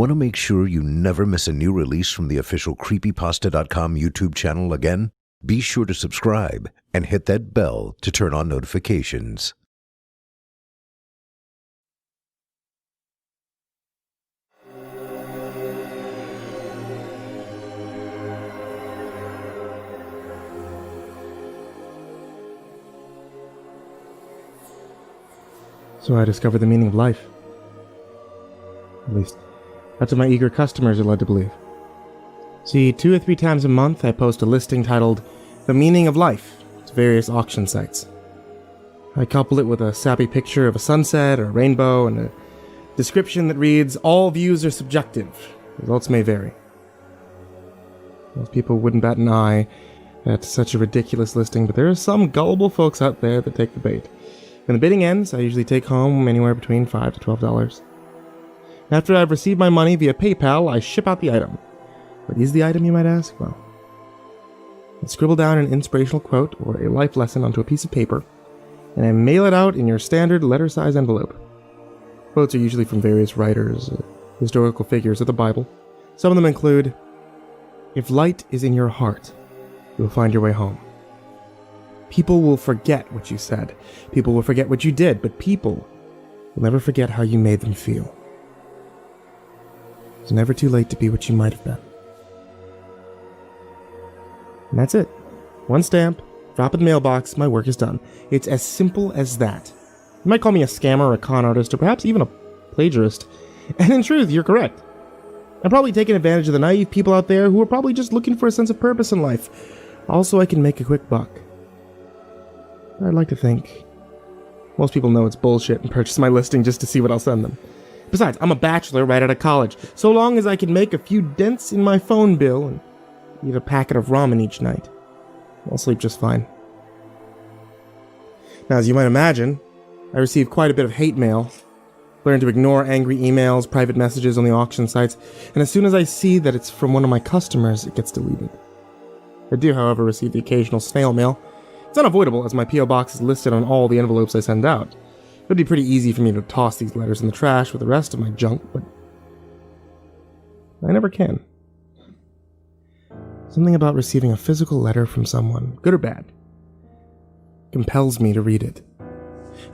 Want to make sure you never miss a new release from the official Creepypasta.com YouTube channel again? Be sure to subscribe and hit that bell to turn on notifications. So I discovered the meaning of life. At least, that's what my eager customers are led to believe. See, 2 or 3 times a month I post a listing titled, The Meaning of Life, to various auction sites. I couple it with a sappy picture of a sunset or a rainbow and a description that reads, all views are subjective. Results may vary. Most people wouldn't bat an eye at such a ridiculous listing, but there are some gullible folks out there that take the bait. When the bidding ends, I usually take home anywhere between $5 to $12. After I've received my money via PayPal, I ship out the item. What is the item, you might ask? Well, I scribble down an inspirational quote or a life lesson onto a piece of paper, and I mail it out in your standard letter-size envelope. Quotes are usually from various writers, historical figures, or the Bible. Some of them include, if light is in your heart, you will find your way home. People will forget what you said. People will forget what you did, but people will never forget how you made them feel. It's never too late to be what you might have been. And that's it. One stamp, drop in the mailbox, my work is done. It's as simple as that. You might call me a scammer or a con artist or perhaps even a plagiarist. And in truth, you're correct. I'm probably taking advantage of the naive people out there who are probably just looking for a sense of purpose in life. Also, I can make a quick buck. I'd like to think most people know it's bullshit and purchase my listing just to see what I'll send them. Besides, I'm a bachelor right out of college. So long as I can make a few dents in my phone bill and eat a packet of ramen each night, I'll sleep just fine. Now, as you might imagine, I receive quite a bit of hate mail. Learn to ignore angry emails, private messages on the auction sites, and as soon as I see that it's from one of my customers, it gets deleted. I do, however, receive the occasional snail mail. It's unavoidable, as my P.O. box is listed on all the envelopes I send out. It would be pretty easy for me to toss these letters in the trash with the rest of my junk, but I never can. Something about receiving a physical letter from someone, good or bad, compels me to read it.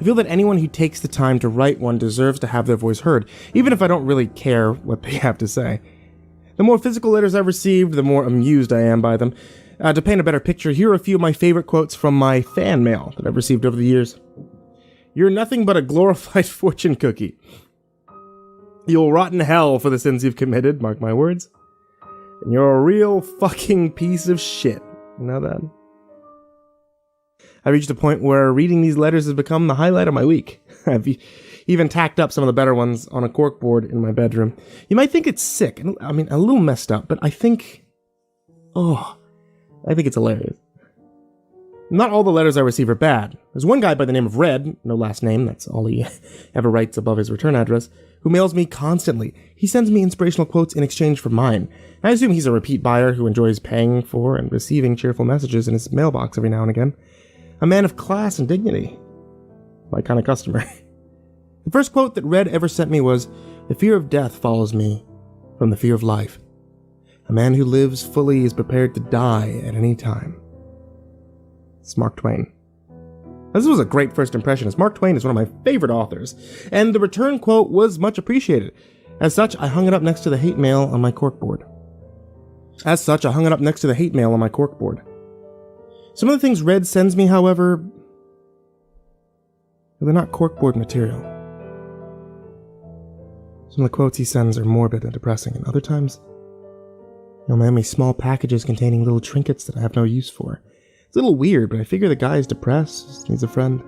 I feel that anyone who takes the time to write one deserves to have their voice heard, even if I don't really care what they have to say. The more physical letters I've received, the more amused I am by them. To paint a better picture, here are a few of my favorite quotes from my fan mail that I've received over the years. You're nothing but a glorified fortune cookie. You'll rot in hell for the sins you've committed, mark my words. And you're a real fucking piece of shit. You know that? I reached a point where reading these letters has become the highlight of my week. I've even tacked up some of the better ones on a corkboard in my bedroom. You might think it's sick, I mean, a little messed up, but I think it's hilarious. Not all the letters I receive are bad. There's one guy by the name of Red, no last name, that's all he ever writes above his return address, who mails me constantly. He sends me inspirational quotes in exchange for mine. I assume he's a repeat buyer who enjoys paying for and receiving cheerful messages in his mailbox every now and again. A man of class and dignity. My kind of customer. The first quote that Red ever sent me was, "The fear of death follows me from the fear of life. A man who lives fully is prepared to die at any time." It's Mark Twain. This was a great first impression, as Mark Twain is one of my favorite authors, and the return quote was much appreciated. As such, I hung it up next to the hate mail on my corkboard. Some of the things Red sends me, however, they're not corkboard material. Some of the quotes he sends are morbid and depressing, and other times, he'll mail me small packages containing little trinkets that I have no use for. It's a little weird, but I figure the guy is depressed, needs a friend.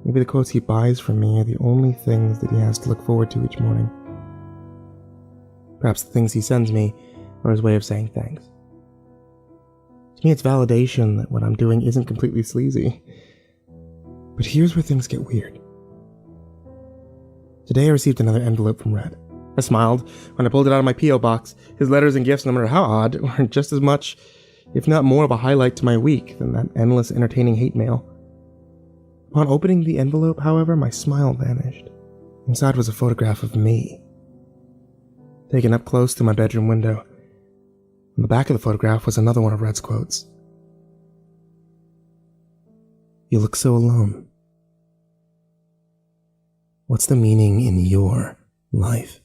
Maybe the quotes he buys from me are the only things that he has to look forward to each morning. Perhaps the things he sends me are his way of saying thanks. To me, it's validation that what I'm doing isn't completely sleazy. But here's where things get weird. Today I received another envelope from Red. I smiled when I pulled it out of my P.O. box. His letters and gifts, no matter how odd, were just as much, if not more, of a highlight to my week than that endless entertaining hate mail. Upon opening the envelope, however, my smile vanished. Inside was a photograph of me. taken up close to my bedroom window. On the back of the photograph was another one of Red's quotes. "You look so alone. What's the meaning in your life?"